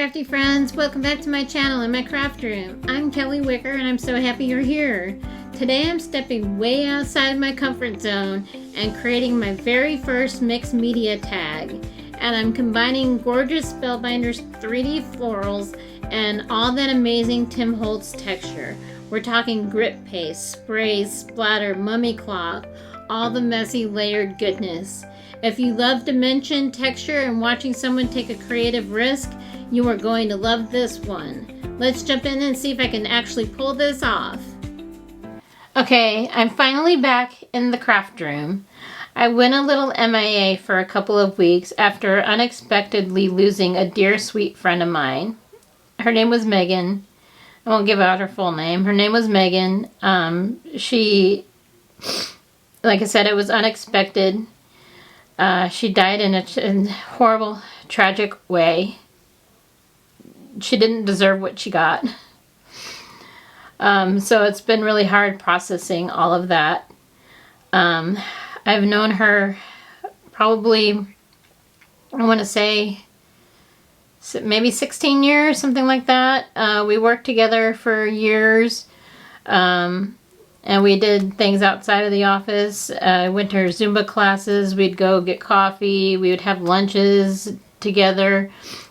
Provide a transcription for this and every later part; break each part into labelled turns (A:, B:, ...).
A: crafty friends, welcome back to my channel and my craft room. I'm Kelly Wicker and I'm so happy you're here. Today I'm stepping way outside my comfort zone and creating my very first mixed media tag. And I'm combining gorgeous Spellbinders 3D florals and all that amazing Tim Holtz texture. We're talking grit paste, sprays, splatter, mummy cloth, all the messy layered goodness. If you love dimension, texture, and watching someone take a creative risk, you are going to love this one. Let's jump in and see if I can actually pull this off. Okay, I'm finally back in the craft room. I went a little MIA for a couple of weeks after unexpectedly losing a dear sweet friend of mine. Her name was Megan. I won't give out her full name. Her name was Megan. She, like I said, it was unexpected. She died in a horrible, tragic way. She didn't deserve what she got. So it's been really hard processing all of that. I've known her probably, I want to say, maybe 16 years, something like that. We worked together for years. And we did things outside of the office. Went to her Zumba classes. We'd go get coffee. We would have lunches together.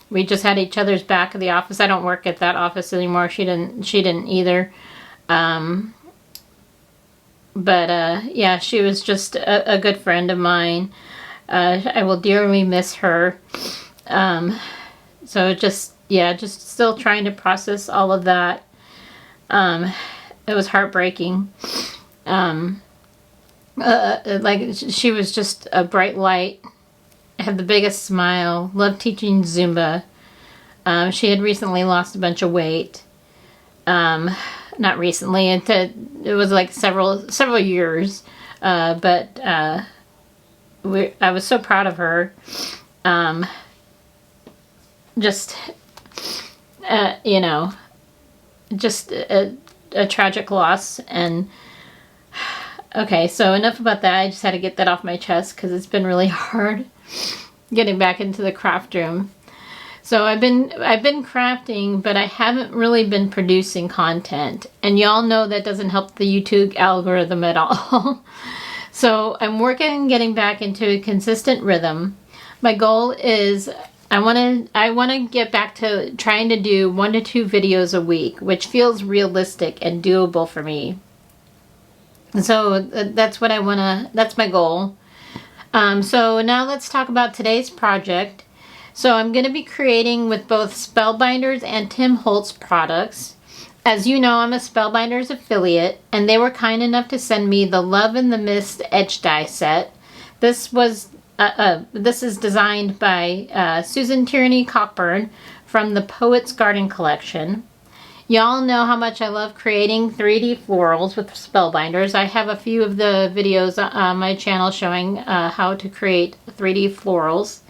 A: We just had each other's back at the office. I don't work at that office anymore. She didn't either. Yeah, she was just a good friend of mine. I will dearly miss her. So just still trying to process all of that. It was heartbreaking. Like, she was just a bright light, had the biggest smile, loved teaching Zumba. She had recently lost a bunch of weight. Not recently, it was like several years. I was so proud of her. Just a tragic loss. And okay, so enough about that. I just had to get that off my chest because it's been really hard getting back into the craft room. So I've been crafting, but I haven't really been producing content, and y'all know that doesn't help the YouTube algorithm at all. So I'm working on getting back into a consistent rhythm. My goal is I want to get back to trying to do 1 to 2 videos a week, which feels realistic and doable for me. So that's what that's my goal. So now let's talk about today's project. So I'm going to be creating with both Spellbinders and Tim Holtz products. As you know, I'm a Spellbinders affiliate, and they were kind enough to send me the Love in the Mist Etched die set. This is designed by Susan Tierney-Cockburn from the Poet's Garden collection. Y'all know how much I love creating 3D florals with Spellbinders. I have a few of the videos on my channel showing how to create 3D florals.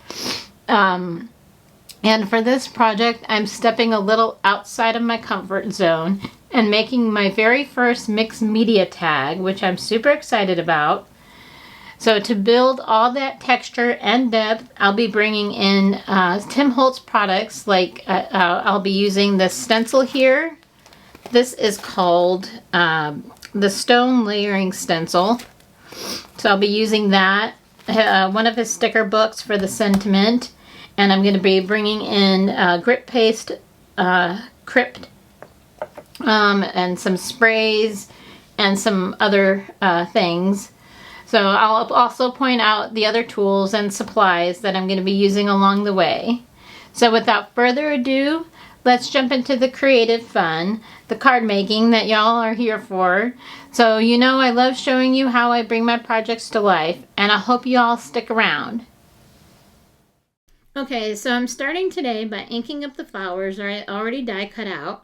A: And for this project, I'm stepping a little outside of my comfort zone and making my very first mixed media tag, which I'm super excited about. So to build all that texture and depth, I'll be bringing in Tim Holtz products. Like I'll be using this stencil here. This is called the Stone Layering Stencil. So I'll be using that. One of his sticker books for the sentiment. And I'm going to be bringing in grit paste, crypt, and some sprays, and some other things. So I'll also point out the other tools and supplies that I'm going to be using along the way. So without further ado, let's jump into the creative fun, the card making that y'all are here for. So you know I love showing you how I bring my projects to life, and I hope you all stick around. Okay, so I'm starting today by inking up the flowers I already die cut out.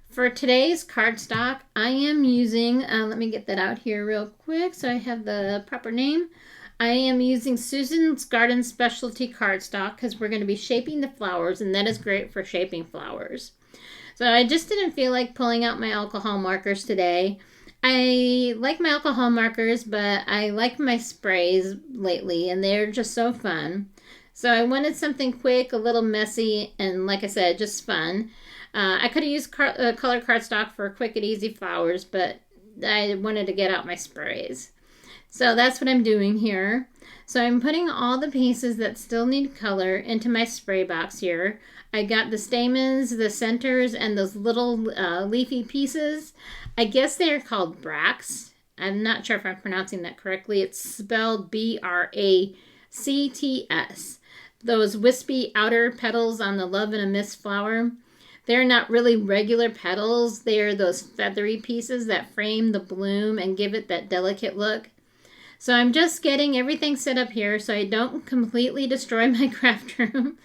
A: For today's cardstock, I am using, let me get that out here real quick so I have the proper name. I am using Susan's Garden Specialty cardstock because we're going to be shaping the flowers, and that is great for shaping flowers. So I just didn't feel like pulling out my alcohol markers today. I like my alcohol markers, but I like my sprays lately, and they're just so fun. So I wanted something quick, a little messy, and like I said, just fun. I could have used color cardstock for quick and easy flowers, but I wanted to get out my sprays. So that's what I'm doing here. So I'm putting all the pieces that still need color into my spray box here. I got the stamens, the centers, and those little leafy pieces. I guess they're called bracts. I'm not sure if I'm pronouncing that correctly. It's spelled B-R-A-C-T-S. Those wispy outer petals on the Love and a Mist flower. They're not really regular petals. They're those feathery pieces that frame the bloom and give it that delicate look. So I'm just getting everything set up here so I don't completely destroy my craft room.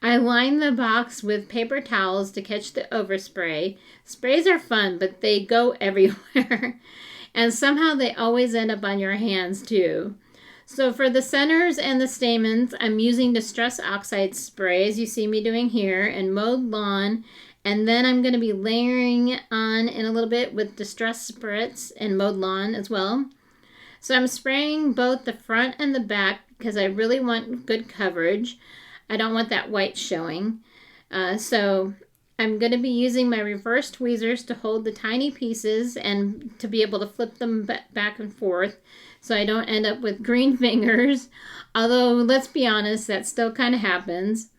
A: I line the box with paper towels to catch the overspray. Sprays are fun, but they go everywhere. And somehow they always end up on your hands too. So for the centers and the stamens, I'm using Distress Oxide spray, as you see me doing here, and Mowed Lawn. And then I'm going to be layering on in a little bit with Distress Spritz and Mowed Lawn as well. So I'm spraying both the front and the back because I really want good coverage. I don't want that white showing. So I'm going to be using my reverse tweezers to hold the tiny pieces and to be able to flip them back and forth so I don't end up with green fingers. Although, let's be honest, that still kind of happens.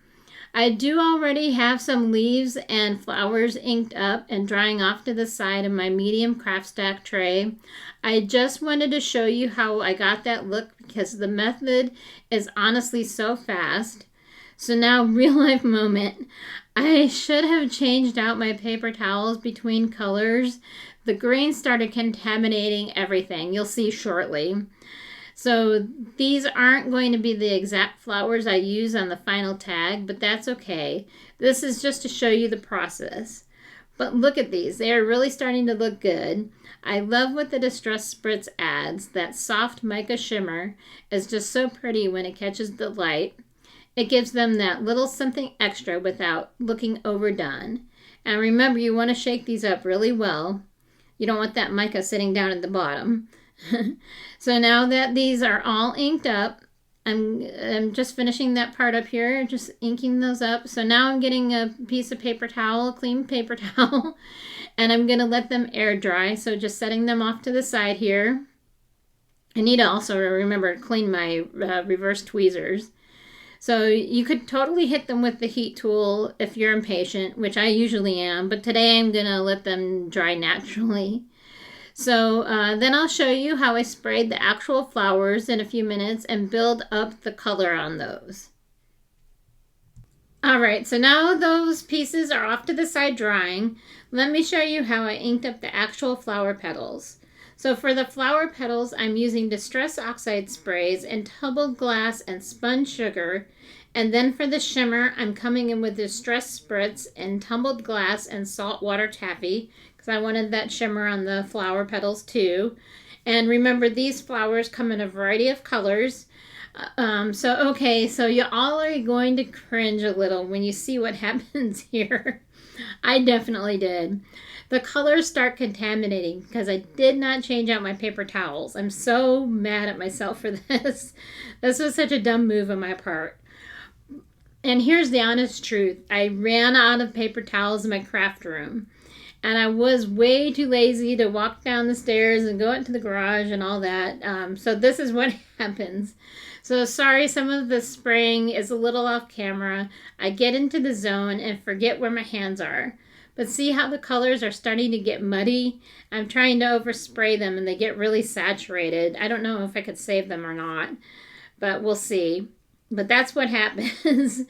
A: I do already have some leaves and flowers inked up and drying off to the side of my medium craft stack tray. I just wanted to show you how I got that look because the method is honestly so fast. So now, real life moment. I should have changed out my paper towels between colors. The green started contaminating everything. You'll see shortly. So these aren't going to be the exact flowers I use on the final tag, but that's okay. This is just to show you the process. But look at these. They are really starting to look good. I love what the Distress Spritz adds. That soft mica shimmer is just so pretty when it catches the light. It gives them that little something extra without looking overdone. And remember, you want to shake these up really well. You don't want that mica sitting down at the bottom. So now that these are all inked up, I'm just finishing that part up here, just inking those up. So now I'm getting a piece of paper towel, a clean paper towel, and I'm going to let them air dry. So just setting them off to the side here. I need to also remember to clean my reverse tweezers. So you could totally hit them with the heat tool if you're impatient, which I usually am, but today I'm going to let them dry naturally. So then I'll show you how I sprayed the actual flowers in a few minutes and build up the color on those. Alright, so now those pieces are off to the side drying. Let me show you how I inked up the actual flower petals. So for the flower petals, I'm using Distress Oxide sprays and tumbled glass and spun sugar. And then for the shimmer, I'm coming in with Distress Spritz and tumbled glass and saltwater taffy, because I wanted that shimmer on the flower petals too. And remember, these flowers come in a variety of colors. So you all are going to cringe a little when you see what happens here. I definitely did. The colors start contaminating because I did not change out my paper towels. I'm so mad at myself for this. This was such a dumb move on my part. And here's the honest truth. I ran out of paper towels in my craft room. And I was way too lazy to walk down the stairs and go into the garage and all that. So this is what happens. So sorry, some of the spraying is a little off camera. I get into the zone and forget where my hands are. But see how the colors are starting to get muddy? I'm trying to overspray them and they get really saturated. I don't know if I could save them or not, but we'll see. But that's what happens.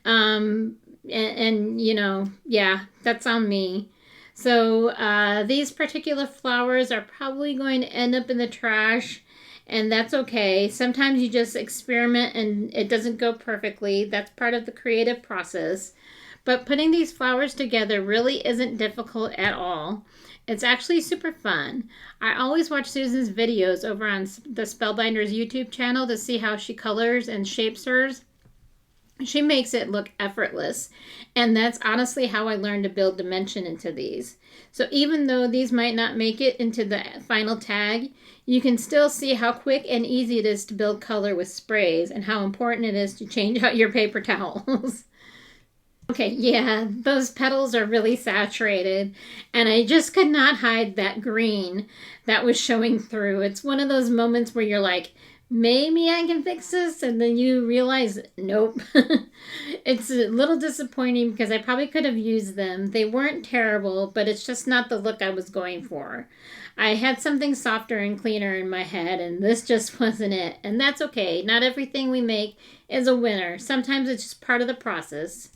A: And you know, yeah, that's on me. So these particular flowers are probably going to end up in the trash, and that's okay. Sometimes you just experiment and it doesn't go perfectly. That's part of the creative process. But putting these flowers together really isn't difficult at all. It's actually super fun. I always watch Susan's videos over on the Spellbinders YouTube channel to see how she colors and shapes hers. She makes it look effortless, and that's honestly how I learned to build dimension into these. So even though these might not make it into the final tag, you can still see how quick and easy it is to build color with sprays and how important it is to change out your paper towels. Okay, yeah, those petals are really saturated, and I just could not hide that green that was showing through. It's one of those moments where you're like, maybe I can fix this, and then you realize, nope. It's a little disappointing because I probably could have used them. They weren't terrible, but it's just not the look I was going for. I had something softer and cleaner in my head, and this just wasn't it. And that's okay. Not everything we make is a winner. Sometimes it's just part of the process.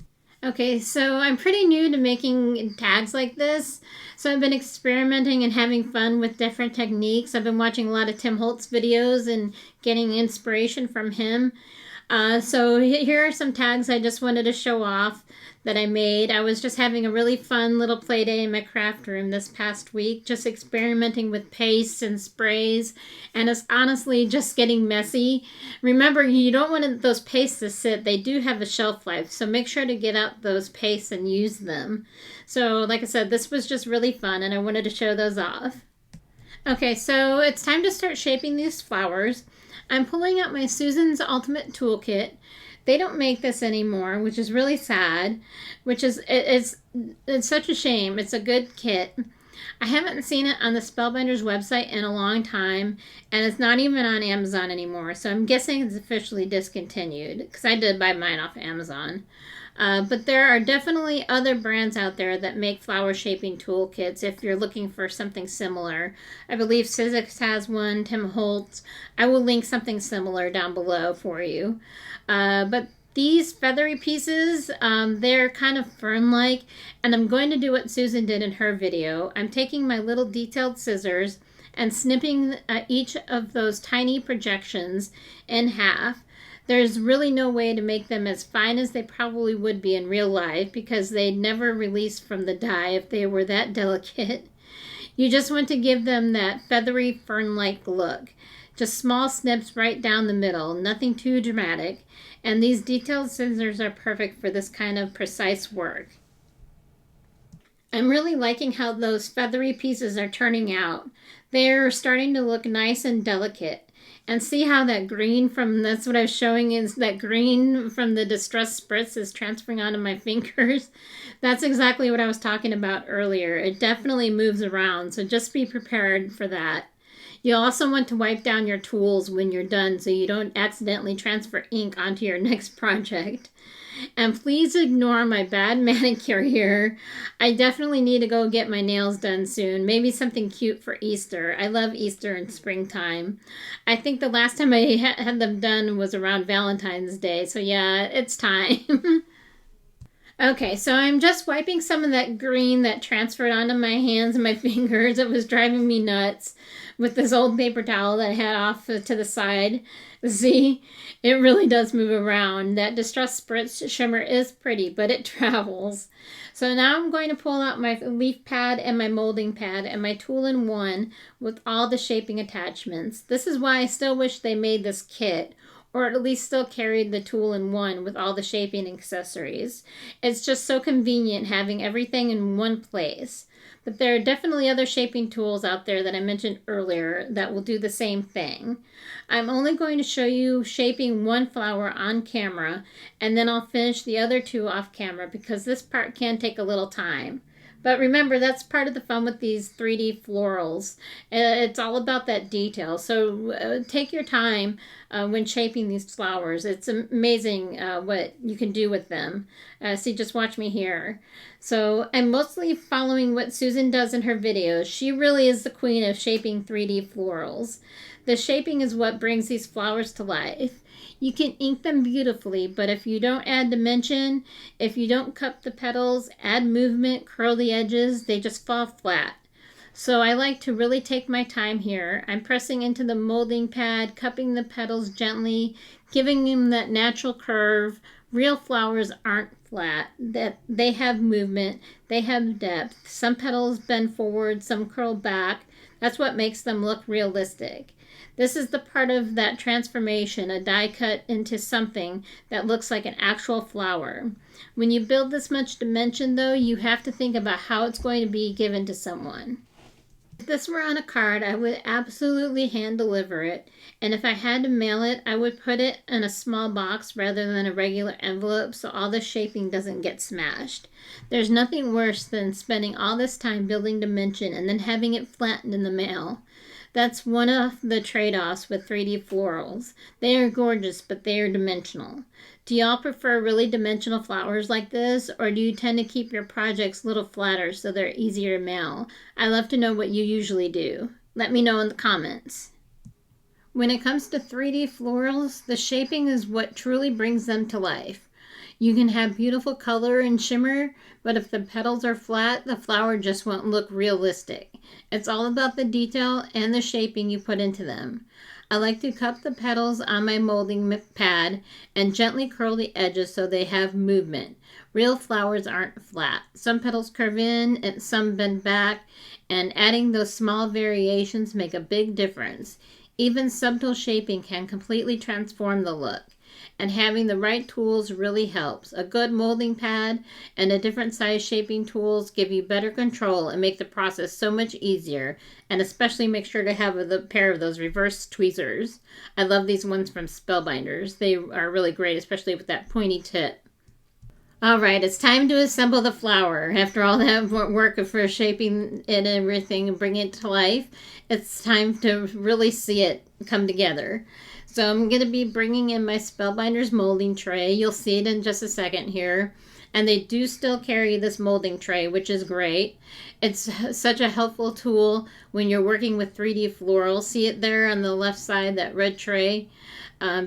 A: Okay, so I'm pretty new to making tags like this, so I've been experimenting and having fun with different techniques. I've been watching a lot of Tim Holtz videos and getting inspiration from him. So here are some tags I just wanted to show off that I made. I was just having a really fun little play day in my craft room this past week, just experimenting with pastes and sprays, and it's honestly just getting messy. Remember, you don't want those pastes to sit. They do have a shelf life, so make sure to get out those pastes and use them. So like I said, this was just really fun, and I wanted to show those off. Okay, so it's time to start shaping these flowers. I'm pulling out my Susan's Ultimate Toolkit. They don't make this anymore, which is really sad, it's such a shame. It's a good kit. I haven't seen it on the Spellbinders website in a long time, and it's not even on Amazon anymore, so I'm guessing it's officially discontinued, because I did buy mine off Amazon. But there are definitely other brands out there that make flower shaping toolkits if you're looking for something similar. I believe Sizzix has one, Tim Holtz. I will link something similar down below for you. But these feathery pieces, they're kind of fern-like, and I'm going to do what Susan did in her video. I'm taking my little detailed scissors and snipping each of those tiny projections in half. There's really no way to make them as fine as they probably would be in real life because they'd never release from the die if they were that delicate. You just want to give them that feathery fern-like look. Just small snips right down the middle, nothing too dramatic. And these detailed scissors are perfect for this kind of precise work. I'm really liking how those feathery pieces are turning out. They're starting to look nice and delicate. And see how that green that's what I was showing, is that green from the Distress Spritz is transferring onto my fingers. That's exactly what I was talking about earlier. It definitely moves around, so just be prepared for that. You also want to wipe down your tools when you're done so you don't accidentally transfer ink onto your next project. And please ignore my bad manicure here. I definitely need to go get my nails done soon. Maybe something cute for Easter. I love Easter and springtime. I think the last time I had them done was around Valentine's Day. So yeah, it's time. Okay, so I'm just wiping some of that green that transferred onto my hands and my fingers. It was driving me nuts with this old paper towel that I had off to the side. See, it really does move around. That Distress Spritz shimmer is pretty, but it travels. So now I'm going to pull out my leaf pad and my molding pad and my tool-in-one with all the shaping attachments. This is why I still wish they made this kit, or at least still carried the tool-in-one with all the shaping accessories. It's just so convenient having everything in one place. But there are definitely other shaping tools out there that I mentioned earlier that will do the same thing. I'm only going to show you shaping one flower on camera, and then I'll finish the other two off camera because this part can take a little time. But remember, that's part of the fun with these 3D florals. It's all about that detail. So take your time when shaping these flowers. It's amazing what you can do with them. See, just watch me here. So I'm mostly following what Susan does in her videos. She really is the queen of shaping 3D florals. The shaping is what brings these flowers to life. You can ink them beautifully, but if you don't add dimension, if you don't cup the petals, add movement, curl the edges, they just fall flat. So I like to really take my time here. I'm pressing into the molding pad, cupping the petals gently, giving them that natural curve. Real flowers aren't flat, that they have movement, they have depth. Some petals bend forward, some curl back. That's what makes them look realistic. This is the part of that transformation, a die cut into something that looks like an actual flower. When you build this much dimension, though, you have to think about how it's going to be given to someone. If this were on a card, I would absolutely hand deliver it, and if I had to mail it, I would put it in a small box rather than a regular envelope so all the shaping doesn't get smashed. There's nothing worse than spending all this time building dimension and then having it flattened in the mail. That's one of the trade-offs with 3D florals. They are gorgeous, but they are dimensional. Do y'all prefer really dimensional flowers like this, or do you tend to keep your projects a little flatter so they're easier to mail? I'd love to know what you usually do. Let me know in the comments. When it comes to 3D florals, the shaping is what truly brings them to life. You can have beautiful color and shimmer, but if the petals are flat, the flower just won't look realistic. It's all about the detail and the shaping you put into them. I like to cup the petals on my molding pad and gently curl the edges so they have movement. Real flowers aren't flat. Some petals curve in and some bend back, and adding those small variations make a big difference. Even subtle shaping can completely transform the look. And having the right tools really helps. A good molding pad and a different size shaping tools give you better control and make the process so much easier. And especially make sure to have a pair of those reverse tweezers. I love these ones from Spellbinders. They are really great, especially with that pointy tip. Alright, it's time to assemble the flower. After all that work for shaping it and everything and bringing it to life, it's time to really see it come together. So I'm going to be bringing in my Spellbinders molding tray. You'll see it in just a second here. And they do still carry this molding tray, which is great. It's such a helpful tool when you're working with 3D florals. See it there on the left side, that red tray?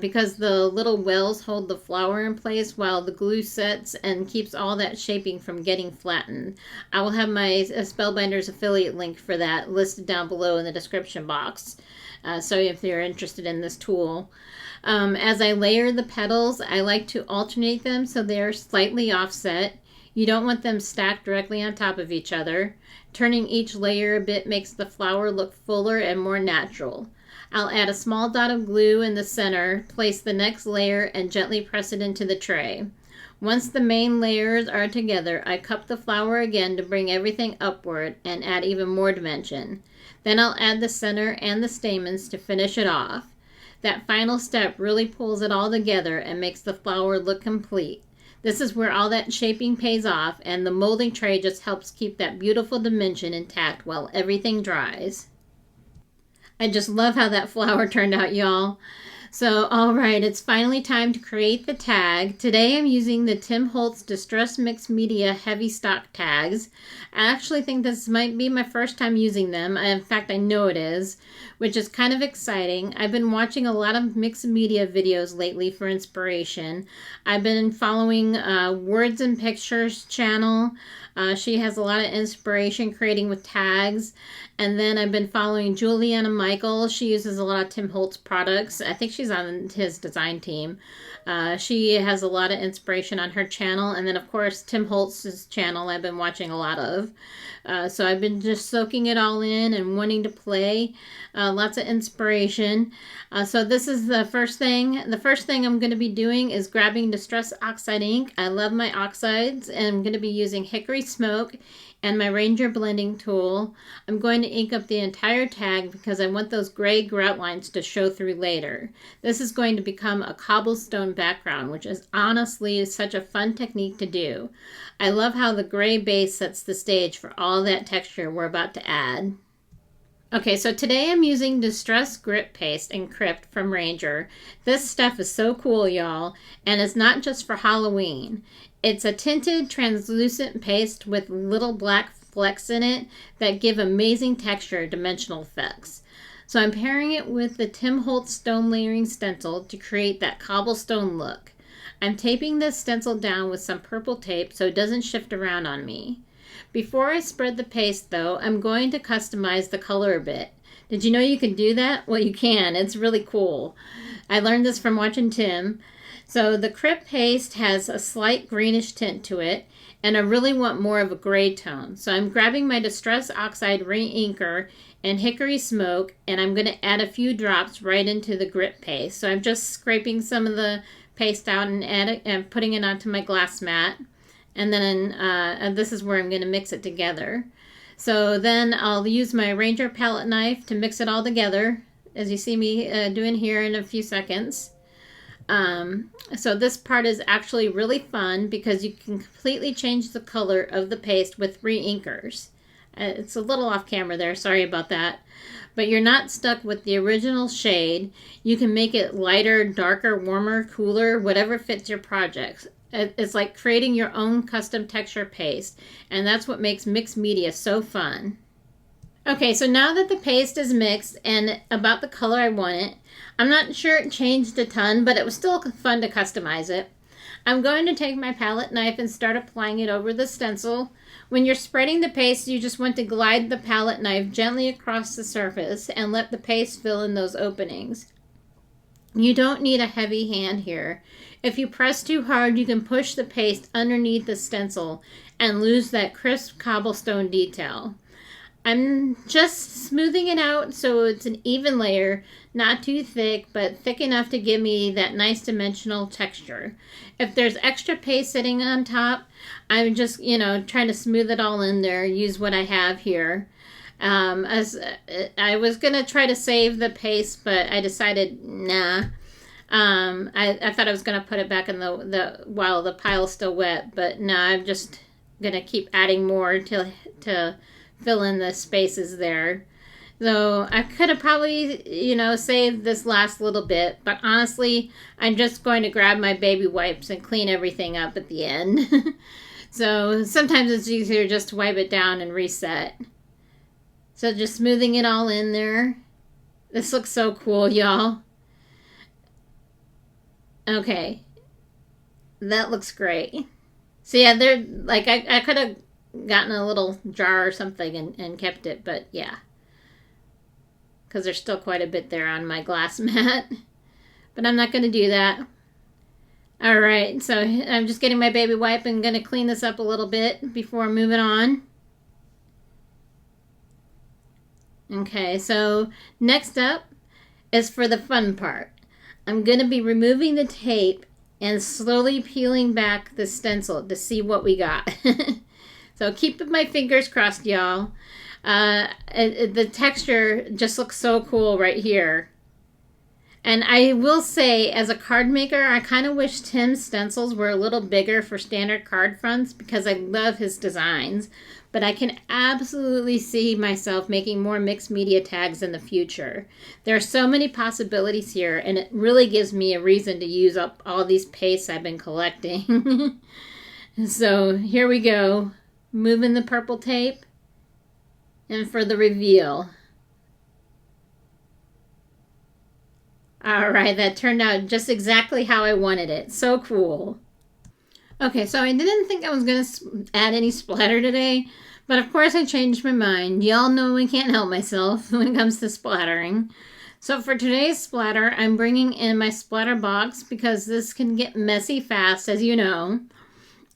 A: Because the little wells hold the flower in place while the glue sets and keeps all that shaping from getting flattened. I will have my Spellbinders affiliate link for that listed down below in the description box. So if you're interested in this tool. As I layer the petals, I like to alternate them so they're slightly offset. You don't want them stacked directly on top of each other. Turning each layer a bit makes the flower look fuller and more natural. I'll add a small dot of glue in the center, place the next layer, and gently press it into the tray. Once the main layers are together, I cup the flower again to bring everything upward and add even more dimension. Then I'll add the center and the stamens to finish it off. That final step really pulls it all together and makes the flower look complete. This is where all that shaping pays off, and the molding tray just helps keep that beautiful dimension intact while everything dries. I just love how that flower turned out, y'all. So, alright, it's finally time to create the tag. Today I'm using the Tim Holtz Distress Mixed Media Heavy Stock tags. I actually think this might be my first time using them. In fact, I know it is, which is kind of exciting. I've been watching a lot of mixed media videos lately for inspiration. I've been following Words and Pictures channel. She has a lot of inspiration creating with tags. And then I've been following Juliana Michael. She uses a lot of Tim Holtz products. I think she's on his design team. She has a lot of inspiration on her channel. And then, of course, Tim Holtz's channel I've been watching a lot of. So I've been just soaking it all in and wanting to play. Lots of inspiration. So this is the first thing. The first thing I'm going to be doing is grabbing Distress Oxide ink. I love my oxides, and I'm going to be using Hickory Smoke and my Ranger blending tool. I'm going to ink up the entire tag because I want those gray grout lines to show through later. This is going to become a cobblestone background, which is honestly such a fun technique to do. I love how the gray base sets the stage for all that texture we're about to add. Okay, so today I'm using Distress Grip Paste and Crypt from Ranger. This stuff is so cool, y'all, and it's not just for Halloween. It's a tinted, translucent paste with little black flecks in it that give amazing texture, dimensional effects. So I'm pairing it with the Tim Holtz Stone Layering Stencil to create that cobblestone look. I'm taping this stencil down with some purple tape so it doesn't shift around on me. Before I spread the paste, though, I'm going to customize the color a bit. Did you know you can do that? Well, you can. It's really cool. I learned this from watching Tim. So the Crip paste has a slight greenish tint to it, and I really want more of a gray tone. So I'm grabbing my Distress Oxide Re-Inker and Hickory Smoke, and I'm going to add a few drops right into the Grip paste. So I'm just scraping some of the paste out and putting it onto my glass mat. And then this is where I'm going to mix it together. So then I'll use my Ranger palette knife to mix it all together, as you see me doing here in a few seconds. So this part is actually really fun because you can completely change the color of the paste with re-inkers. It's a little off camera there, sorry about that. But you're not stuck with the original shade. You can make it lighter, darker, warmer, cooler, whatever fits your projects. It's like creating your own custom texture paste, and that's what makes mixed media so fun. Okay, so now that the paste is mixed and about the color I want it, I'm not sure it changed a ton, but it was still fun to customize it. I'm going to take my palette knife and start applying it over the stencil. When you're spreading the paste, you just want to glide the palette knife gently across the surface and let the paste fill in those openings. You don't need a heavy hand here. If you press too hard, you can push the paste underneath the stencil and lose that crisp cobblestone detail. I'm just smoothing it out so it's an even layer, not too thick, but thick enough to give me that nice dimensional texture. If there's extra paste sitting on top, I'm just, trying to smooth it all in there, use what I have here. As I was going to try to save the paste, but I decided, nah. I thought I was going to put it back in while the pile's still wet, but no, I'm just going to keep adding more to fill in the spaces there. So I could have probably, saved this last little bit, but honestly, I'm just going to grab my baby wipes and clean everything up at the end. So sometimes it's easier just to wipe it down and reset. So just smoothing it all in there. This looks so cool, y'all. Okay. That looks great. So yeah, I could have gotten a little jar or something and kept it, but yeah. Because there's still quite a bit there on my glass mat. But I'm not going to do that. Alright, so I'm just getting my baby wipe and going to clean this up a little bit before moving on. Okay, so next up is for the fun part. I'm going to be removing the tape and slowly peeling back the stencil to see what we got. So keep my fingers crossed, y'all. The texture just looks so cool right here. And I will say, as a card maker, I kind of wish Tim's stencils were a little bigger for standard card fronts because I love his designs. But I can absolutely see myself making more mixed media tags in the future. There are so many possibilities here, and it really gives me a reason to use up all these pastes I've been collecting. So here we go. Moving the purple tape. And for the reveal. Alright, that turned out just exactly how I wanted it. So cool. Okay, so I didn't think I was going to add any splatter today, but of course I changed my mind. Y'all know I can't help myself when it comes to splattering. So for today's splatter, I'm bringing in my splatter box because this can get messy fast, as you know.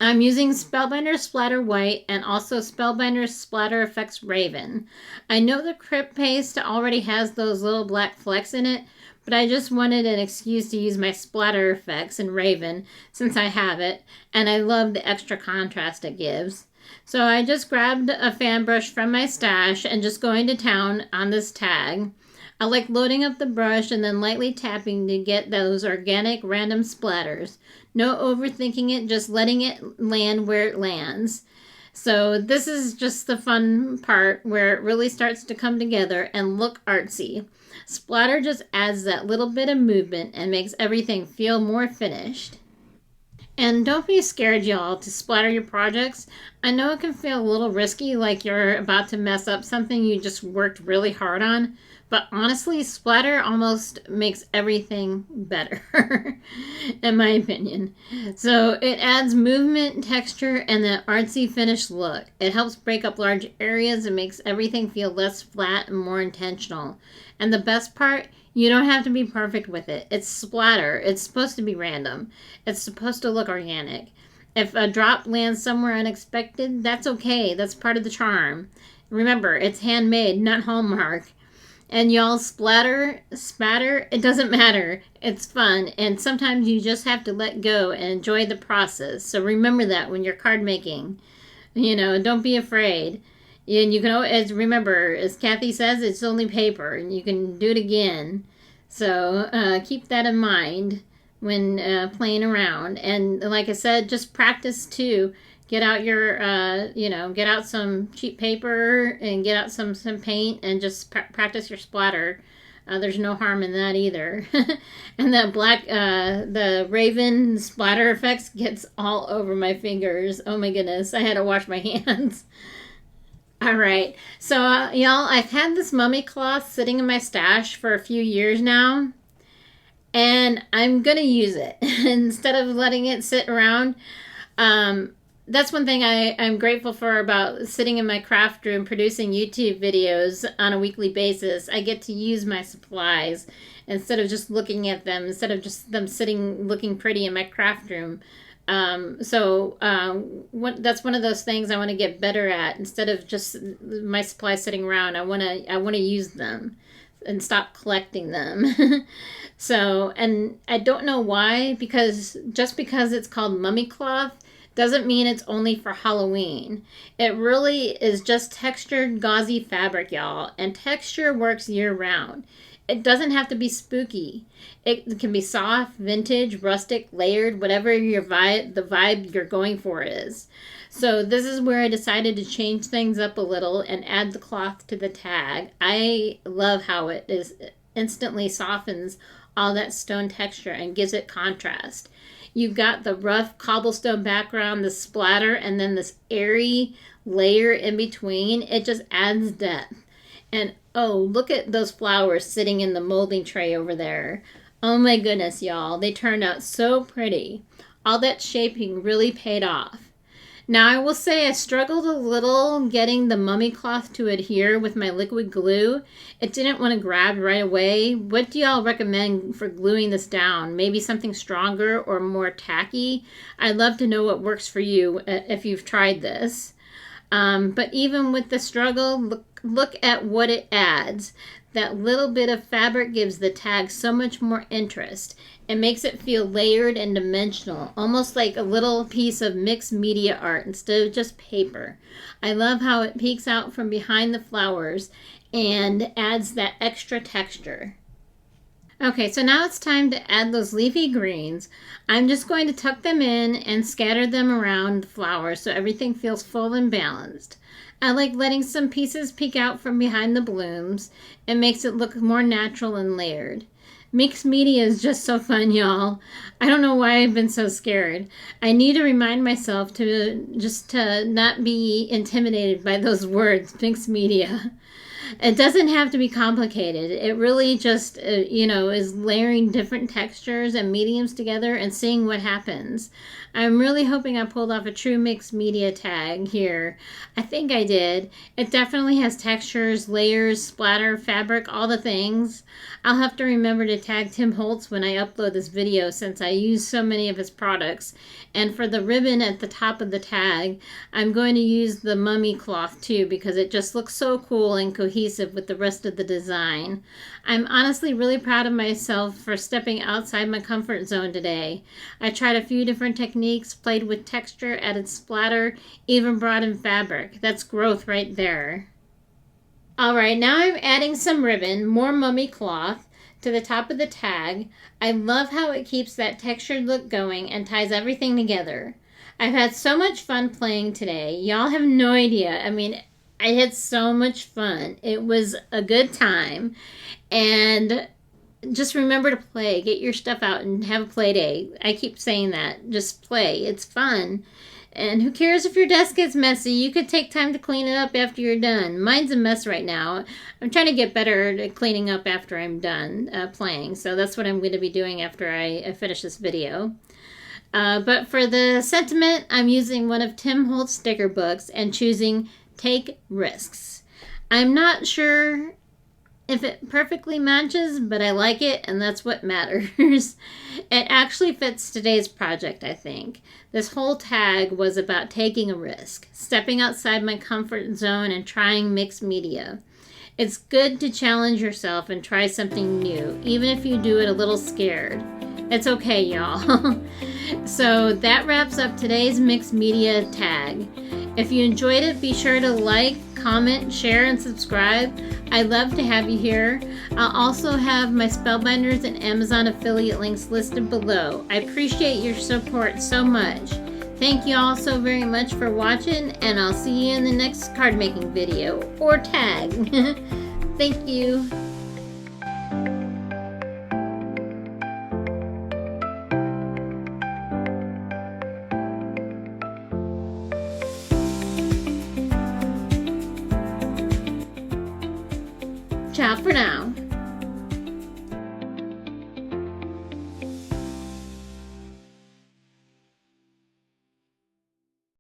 A: I'm using Spellbinders Splatter White and also Spellbinders Splatter Effects Raven. I know the Crip paste already has those little black flecks in it, but I just wanted an excuse to use my splatter effects in Raven since I have it, and I love the extra contrast it gives. So I just grabbed a fan brush from my stash and just going to town on this tag. I like loading up the brush and then lightly tapping to get those organic random splatters. No overthinking it, just letting it land where it lands. So this is just the fun part where it really starts to come together and look artsy. Splatter just adds that little bit of movement and makes everything feel more finished. And don't be scared, y'all, to splatter your projects. I know it can feel a little risky, like you're about to mess up something you just worked really hard on, but honestly, splatter almost makes everything better, in my opinion. So it adds movement, texture, and that artsy finished look. It helps break up large areas and makes everything feel less flat and more intentional. And the best part, you don't have to be perfect with it. It's splatter. It's supposed to be random. It's supposed to look organic. If a drop lands somewhere unexpected, that's okay. That's part of the charm. Remember, it's handmade, not Hallmark. And y'all, spatter, it doesn't matter. It's fun. And sometimes you just have to let go and enjoy the process. So remember that when you're card making. Don't be afraid. And you can always remember, as Kathy says, it's only paper. And you can do it again. So keep that in mind when playing around. And like I said, just practice too. Get out your, get out some cheap paper and get out some paint and just practice your splatter. There's no harm in that either. And that the Raven splatter effects gets all over my fingers. Oh my goodness, I had to wash my hands. All right, so y'all, I've had this mummy cloth sitting in my stash for a few years now. And I'm going to use it instead of letting it sit around. That's one thing I'm grateful for about sitting in my craft room producing YouTube videos on a weekly basis. I get to use my supplies instead of just looking at them, instead of just them sitting looking pretty in my craft room. That's one of those things I want to get better at. Instead of just my supplies sitting around, I want to use them and stop collecting them. So, and I don't know why, because it's called mummy cloth doesn't mean it's only for Halloween. It really is just textured gauzy fabric, y'all, and texture works year round. It doesn't have to be spooky. It can be soft, vintage, rustic, layered, whatever the vibe you're going for is. So this is where I decided to change things up a little and add the cloth to the tag. I love how it instantly softens all that stone texture and gives it contrast. You've got the rough cobblestone background, the splatter, and then this airy layer in between. It just adds depth. And oh, look at those flowers sitting in the molding tray over there. Oh my goodness, y'all. They turned out so pretty. All that shaping really paid off. Now, I will say I struggled a little getting the mummy cloth to adhere with my liquid glue. It didn't want to grab right away. What do y'all recommend for gluing this down? Maybe something stronger or more tacky? I'd love to know what works for you if you've tried this. But even with the struggle, look at what it adds. That little bit of fabric gives the tag so much more interest. It makes it feel layered and dimensional, almost like a little piece of mixed media art instead of just paper. I love how it peeks out from behind the flowers and adds that extra texture. Okay, so now it's time to add those leafy greens. I'm just going to tuck them in and scatter them around the flowers so everything feels full and balanced. I like letting some pieces peek out from behind the blooms. It makes it look more natural and layered. Mixed media is just so fun, y'all. I don't know why I've been so scared. I need to remind myself to not be intimidated by those words, mixed media. It doesn't have to be complicated. It really just, is layering different textures and mediums together and seeing what happens. I'm really hoping I pulled off a true mixed media tag here. I think I did. It definitely has textures, layers, splatter, fabric, all the things. I'll have to remember to tag Tim Holtz when I upload this video since I use so many of his products. And for the ribbon at the top of the tag, I'm going to use the mummy cloth too because it just looks so cool and cohesive with the rest of the design. I'm honestly really proud of myself for stepping outside my comfort zone today. I tried a few different techniques, played with texture, added splatter, even brought in fabric. That's growth right there. Alright, now I'm adding some ribbon, more mummy cloth, to the top of the tag. I love how it keeps that textured look going and ties everything together. I've had so much fun playing today. Y'all have no idea. I mean, I had so much fun. It was a good time. And just remember to play. Get your stuff out and have a play day. I keep saying that. Just play. It's fun. And who cares if your desk gets messy? You could take time to clean it up after you're done. Mine's a mess right now. I'm trying to get better at cleaning up after I'm done playing. So that's what I'm going to be doing after I finish this video. But for the sentiment, I'm using one of Tim Holtz sticker books and choosing Take Risks. I'm not sure if it perfectly matches, but I like it, and that's what matters. It actually fits today's project, I think. This whole tag was about taking a risk, stepping outside my comfort zone and trying mixed media. It's good to challenge yourself and try something new, even if you do it a little scared. It's okay, y'all. So that wraps up today's mixed media tag. If you enjoyed it, be sure to like, comment, share, and subscribe. I'd love to have you here. I'll also have my Spellbinders and Amazon affiliate links listed below. I appreciate your support so much. Thank you all so very much for watching, and I'll see you in the next card making video, or tag. Thank you. Ciao for now.